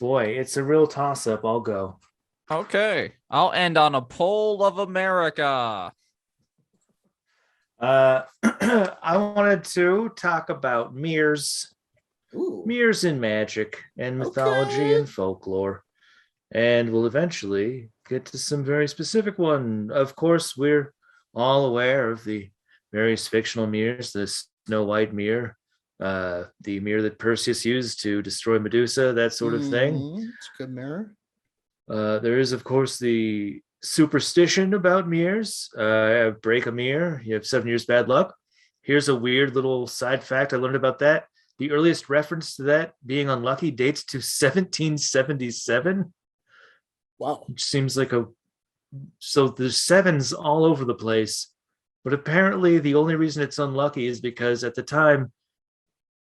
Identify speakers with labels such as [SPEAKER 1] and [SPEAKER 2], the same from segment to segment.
[SPEAKER 1] Boy, it's a real toss-up. I'll go.
[SPEAKER 2] Okay. I'll end on a poll of America.
[SPEAKER 1] I wanted to talk about mirrors,
[SPEAKER 3] Ooh.
[SPEAKER 1] mirrors in magic and mythology
[SPEAKER 3] Okay.
[SPEAKER 1] and folklore, and we'll eventually get to some very specific one. Of course, we're all aware of the various fictional mirrors, the Snow White mirror, the mirror that Perseus used to destroy Medusa, that sort of thing.
[SPEAKER 3] It's a good mirror.
[SPEAKER 1] There is, of course, the superstition about mirrors. Break a mirror, you have 7 years bad luck. Here's a weird little side fact I learned about that. The earliest reference to that being unlucky dates to 1777,
[SPEAKER 3] Wow.
[SPEAKER 1] which seems like a so there's sevens all over the place. But apparently, the only reason it's unlucky is because at the time,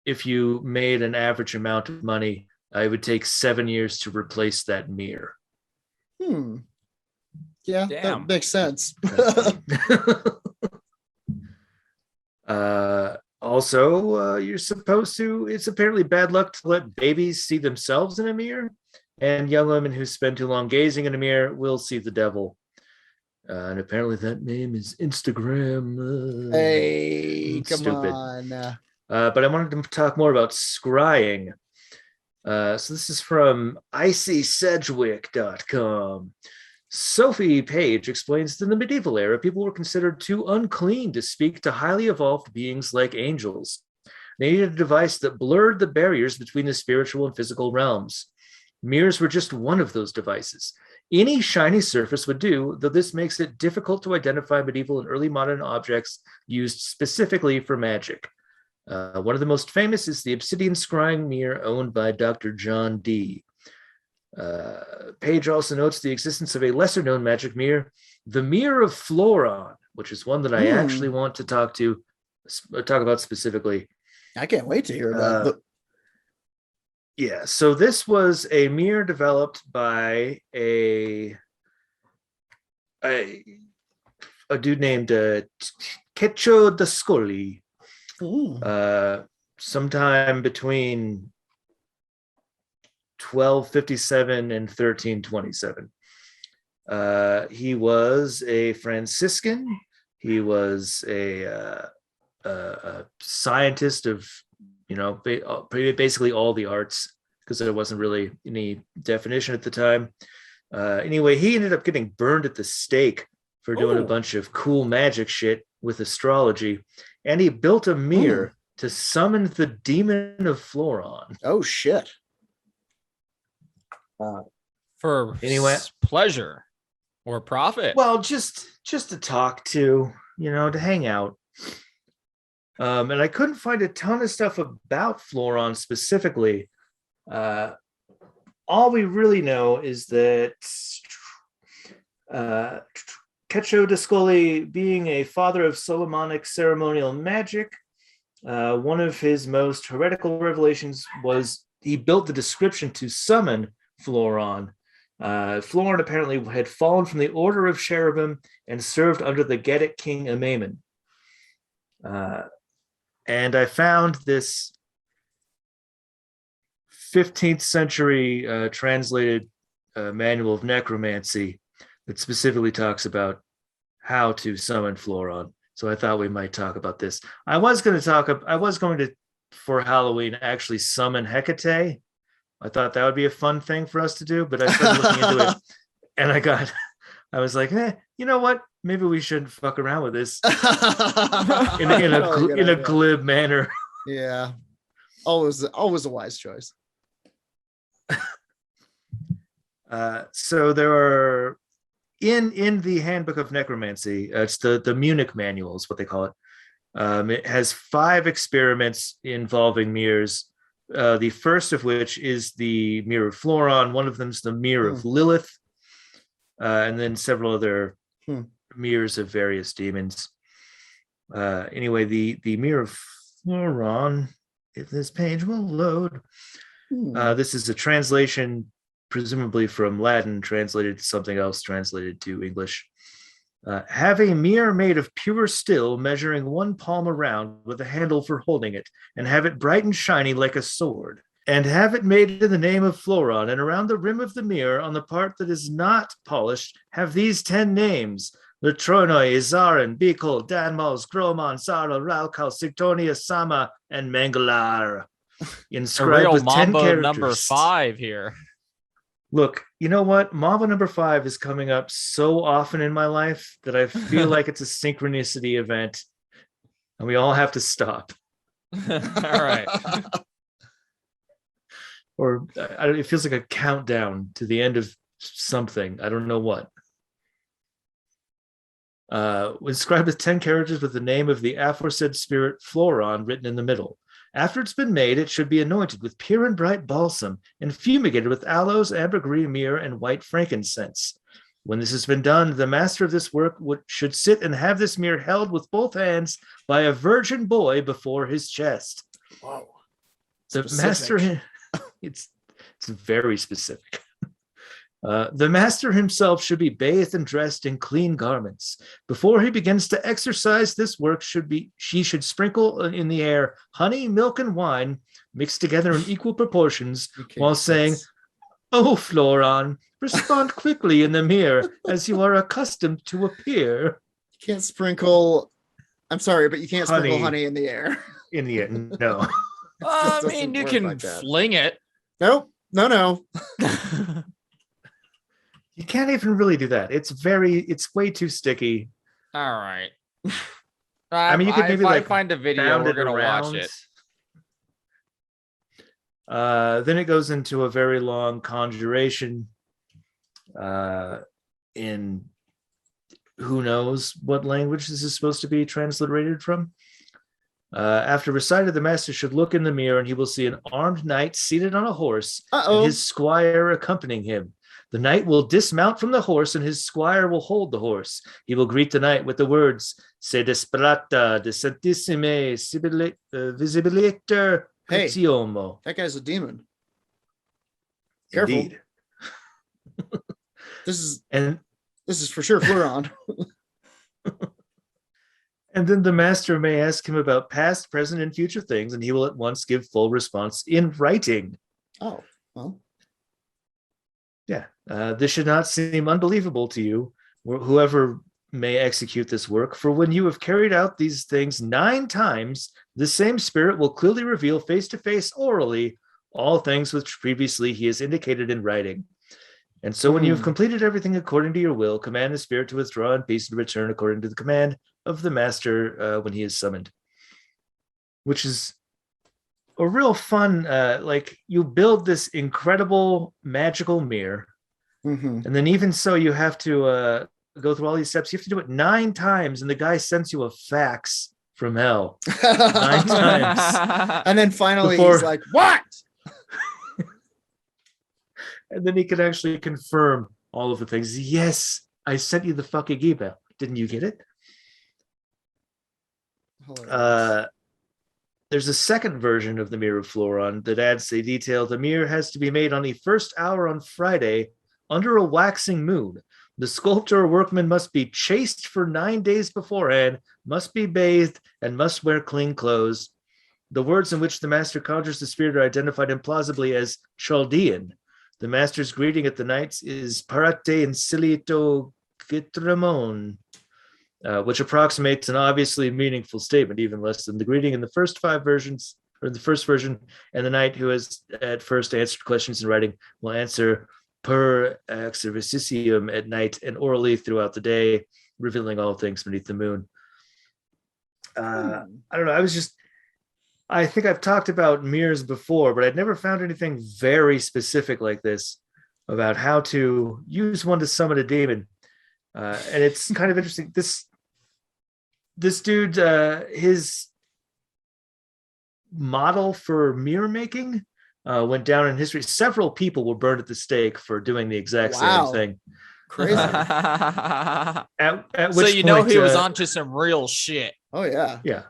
[SPEAKER 1] if you made an average amount of money, it would take 7 years to replace that mirror.
[SPEAKER 3] Yeah,
[SPEAKER 2] Damn.
[SPEAKER 3] that makes sense.
[SPEAKER 1] Also, you're supposed to, it's apparently bad luck to let babies see themselves in a mirror, and young women who spend too long gazing in a mirror will see the devil. And apparently that name is Instagram.
[SPEAKER 3] Hey, come
[SPEAKER 1] stupid.
[SPEAKER 3] on.
[SPEAKER 1] But I wanted to talk more about scrying. So this is from icysedgwick.com. Sophie Page explains that in the medieval era, people were considered too unclean to speak to highly evolved beings like angels. They needed a device that blurred the barriers between the spiritual and physical realms. Mirrors were just one of those devices. Any shiny surface would do, though this makes it difficult to identify medieval and early modern objects used specifically for magic. One of the most famous is the obsidian scrying mirror owned by Dr. John Dee. Page also notes the existence of a lesser-known magic mirror, the Mirror of Floron, which is one that I actually want to talk about specifically.
[SPEAKER 3] I can't wait to hear about it.
[SPEAKER 1] Yeah, so this was a mirror developed by a dude named Cecco d'Ascoli. Sometime between 1257 and 1327. He was a Franciscan. He was a scientist of, basically all the arts, because there wasn't really any definition at the time. Anyway, he ended up getting burned at the stake for doing a bunch of cool magic shit with astrology, and he built a mirror to summon the demon of Floron.
[SPEAKER 3] Oh shit.
[SPEAKER 2] For pleasure or profit.
[SPEAKER 1] Well, just to talk to hang out. And I couldn't find a ton of stuff about Floron specifically. All we really know is that Cecco d'Ascoli, being a father of Solomonic ceremonial magic, one of his most heretical revelations was he built the description to summon Floron. Floron apparently had fallen from the order of cherubim and served under the Getic king Amaymon. And I found this 15th century translated manual of necromancy that specifically talks about how to summon Floron. So I thought we might talk about this. I was going to, for Halloween, actually summon Hecate. I thought that would be a fun thing for us to do, but I started looking into it, and I was like, you know what? Maybe we shouldn't fuck around with this in a glib manner.
[SPEAKER 3] Yeah, always a wise choice.
[SPEAKER 1] So there are in the Handbook of Necromancy, it's the Munich manual is what they call it. It has 5 experiments involving mirrors. The first of which is the Mirror of Floron. One of them is the Mirror of Lilith, and then several other mirrors of various demons. Anyway, the Mirror of Floron, if this page will load, this is a translation, presumably from Latin, translated to something else, translated to English. Have a mirror made of pure steel, measuring 1 palm around, with a handle for holding it, and have it bright and shiny like a sword. and have it made in the name of Floron, and around the rim of the mirror, on the part that is not polished, have these 10 names: Latronoi, Izarin, Bikol, Danmos, Gromon, Zara, Ralkal, Sigtonia, Sama, and Mangalar.
[SPEAKER 2] A
[SPEAKER 1] Inscribed
[SPEAKER 2] real
[SPEAKER 1] with 10
[SPEAKER 2] Mambo
[SPEAKER 1] characters.
[SPEAKER 2] number 5 here.
[SPEAKER 1] Look, you know what? Mambo number 5 is coming up so often in my life that I feel like it's a synchronicity event, and we all have to stop.
[SPEAKER 2] All right.
[SPEAKER 1] Or it feels like a countdown to the end of something. I don't know what. Inscribed with 10 characters with the name of the aforesaid spirit Floron written in the middle. After it's been made, it should be anointed with pure and bright balsam and fumigated with aloes, ambergris, myrrh, and white frankincense. When this has been done, the master of this work should sit and have this mirror held with both hands by a virgin boy before his chest.
[SPEAKER 3] Whoa.
[SPEAKER 1] The
[SPEAKER 3] Specific.
[SPEAKER 1] master, it's very specific. The master himself should be bathed and dressed in clean garments. Before he begins to exercise this work, she should sprinkle in the air honey, milk, and wine mixed together in equal proportions, while saying, "Oh, Floron, respond quickly in the mirror as you are accustomed to appear."
[SPEAKER 3] You can't sprinkle. I'm sorry, but you can't sprinkle
[SPEAKER 1] Honey.
[SPEAKER 3] honey in the air.
[SPEAKER 1] In the end, no.
[SPEAKER 2] I
[SPEAKER 3] doesn't
[SPEAKER 2] mean, you
[SPEAKER 3] work
[SPEAKER 2] can
[SPEAKER 3] like that.
[SPEAKER 2] fling it.
[SPEAKER 3] Nope. No.
[SPEAKER 1] You can't even really do that. It's way too sticky.
[SPEAKER 2] All right.
[SPEAKER 1] I mean, you could maybe
[SPEAKER 2] if
[SPEAKER 1] like
[SPEAKER 2] I find a video,
[SPEAKER 1] bound
[SPEAKER 2] we're
[SPEAKER 1] it
[SPEAKER 2] gonna watch
[SPEAKER 1] around.
[SPEAKER 2] it.
[SPEAKER 1] Then it goes into a very long conjuration in who knows what language this is supposed to be transliterated from. After recited, the master should look in the mirror, and he will see an armed knight seated on a horse, and his squire accompanying him. The knight will dismount from the horse, and his squire will hold the horse. He will greet the knight with the words, "Se desperata de santissime visibiliter
[SPEAKER 3] Hey.
[SPEAKER 1] Piziomo."
[SPEAKER 3] That guy's a demon. Careful.
[SPEAKER 1] Indeed.
[SPEAKER 3] This
[SPEAKER 1] And
[SPEAKER 3] is for sure Floron.
[SPEAKER 1] And then the master may ask him about past, present, and future things, and he will at once give full response in writing.
[SPEAKER 3] Oh, well.
[SPEAKER 1] Yeah, this should not seem unbelievable to you, or whoever may execute this work, for when you have carried out these things 9 times, the same spirit will clearly reveal face to face orally all things which previously he has indicated in writing. And so when you have completed everything according to your will, command the spirit to withdraw in peace and return according to the command of the master when he is summoned. Which is a real fun, like you build this incredible magical mirror.
[SPEAKER 3] Mm-hmm.
[SPEAKER 1] And then even so, you have to go through all these steps. You have to do it 9 times, and the guy sends you a fax from hell 9 times.
[SPEAKER 3] And then finally
[SPEAKER 1] Before-
[SPEAKER 3] he's like, what?
[SPEAKER 1] And then he can actually confirm all of the things. Yes, I sent you the fucking email. Didn't you get it? There's a second version of the Mirror of Floron that adds a detail. The mirror has to be made on the first hour on Friday under a waxing moon. The sculptor or workman must be chaste for 9 days beforehand, must be bathed, and must wear clean clothes. The words in which the master conjures the spirit are identified implausibly as Chaldean. The master's greeting at the nights is Parate in Silito Gitramon, which approximates an obviously meaningful statement, even less than the greeting in the first 5 versions, or the first version. And the knight who has at first answered questions in writing will answer per exercitium at night and orally throughout the day, revealing all things beneath the moon. I don't know. I think I've talked about mirrors before, but I'd never found anything very specific like this about how to use one to summon a demon. And it's kind of interesting. This dude, his model for mirror making went down in history. Several people were burned at the stake for doing the exact same thing.
[SPEAKER 3] Crazy.
[SPEAKER 1] At
[SPEAKER 2] So
[SPEAKER 1] which
[SPEAKER 2] you know
[SPEAKER 1] point,
[SPEAKER 2] he was onto some real shit.
[SPEAKER 3] Oh, yeah.
[SPEAKER 1] Yeah.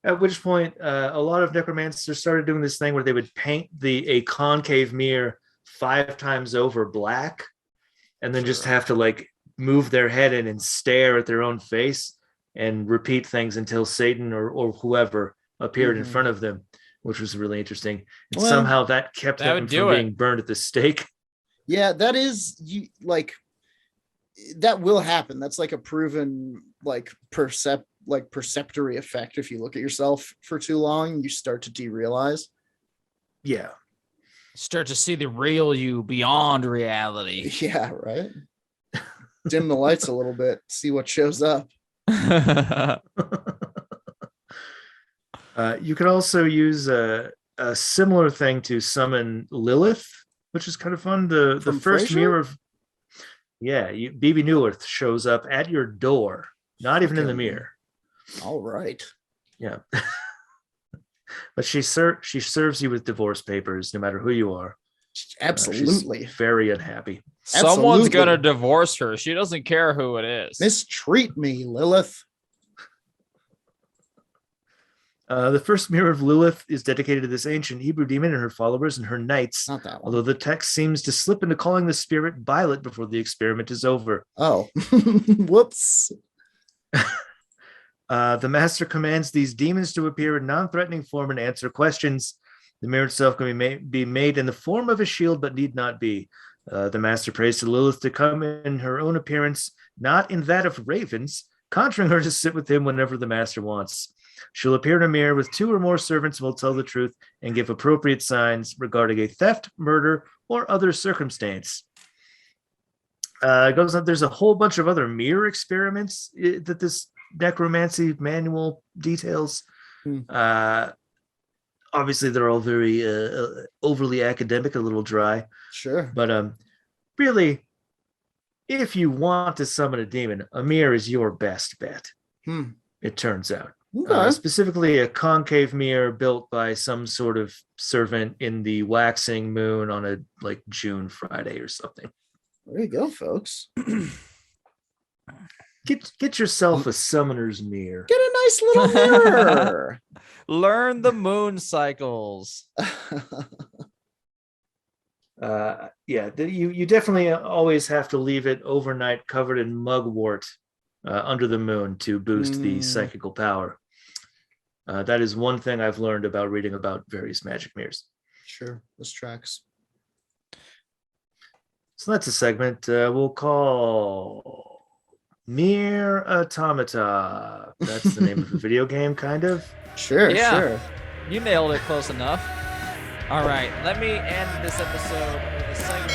[SPEAKER 1] At which point, a lot of necromancers started doing this thing where they would paint a concave mirror 5 times over black, and then just have to like move their head in and stare at their own face and repeat things until Satan or whoever appeared in front of them. which was really interesting. And
[SPEAKER 3] Well,
[SPEAKER 1] somehow that kept
[SPEAKER 2] that
[SPEAKER 1] him
[SPEAKER 2] would do
[SPEAKER 1] from
[SPEAKER 2] it.
[SPEAKER 1] being burned at the stake.
[SPEAKER 3] Yeah, that is you like that will happen. That's like a proven like perceptory effect. If you look at yourself for too long, you start to derealize.
[SPEAKER 1] Yeah.
[SPEAKER 2] Start to see the real you beyond reality.
[SPEAKER 3] Yeah, right. Dim the lights a little bit, see what shows up.
[SPEAKER 1] You could also use a similar thing to summon Lilith, which is kind of fun. The
[SPEAKER 3] From
[SPEAKER 1] first
[SPEAKER 3] Frasier?
[SPEAKER 1] mirror of BB Newirth shows up at your door, not even in the
[SPEAKER 3] Fucking-
[SPEAKER 1] mirror.
[SPEAKER 3] All right.
[SPEAKER 1] Yeah. But she serves you with divorce papers, no matter who you are. She's
[SPEAKER 3] Absolutely.
[SPEAKER 1] very unhappy.
[SPEAKER 2] Someone's
[SPEAKER 3] Absolutely.
[SPEAKER 2] gonna divorce her. She doesn't care who it is.
[SPEAKER 3] Mistreat me, Lilith.
[SPEAKER 1] The first mirror of Lilith is dedicated to this ancient Hebrew demon and her followers and her knights.
[SPEAKER 3] Not that one.
[SPEAKER 1] Although the text seems to slip into calling the spirit violet before the experiment is over.
[SPEAKER 3] Oh, whoops.
[SPEAKER 1] The master commands these demons to appear in non-threatening form and answer questions. The mirror itself can be made in the form of a shield, but need not be. The master prays to Lilith to come in her own appearance, not in that of ravens, conjuring her to sit with him whenever the master wants. She'll appear in a mirror with 2 or more servants who will tell the truth and give appropriate signs regarding a theft, murder, or other circumstance. It goes on. There's a whole bunch of other mirror experiments that this necromancy manual details. Obviously, they're all very overly academic, a little dry.
[SPEAKER 3] Sure.
[SPEAKER 1] But really, if you want to summon a demon, a mirror is your best bet. It turns out.
[SPEAKER 3] Okay.
[SPEAKER 1] Specifically a concave mirror built by some sort of servant in the waxing moon on a like June Friday or something.
[SPEAKER 3] There you go, folks.
[SPEAKER 1] Get yourself a summoner's mirror.
[SPEAKER 3] Get a nice little mirror.
[SPEAKER 2] Learn the moon cycles.
[SPEAKER 1] You definitely always have to leave it overnight covered in mugwort under the moon to boost the psychical power. That is one thing I've learned about reading about various magic mirrors.
[SPEAKER 3] Sure, this tracks.
[SPEAKER 1] So that's a segment we'll call Mere Automata. That's the name of the video game, kind of.
[SPEAKER 3] Sure,
[SPEAKER 2] Yeah.
[SPEAKER 3] sure.
[SPEAKER 2] You nailed it close enough. All right, let me end this episode with a segment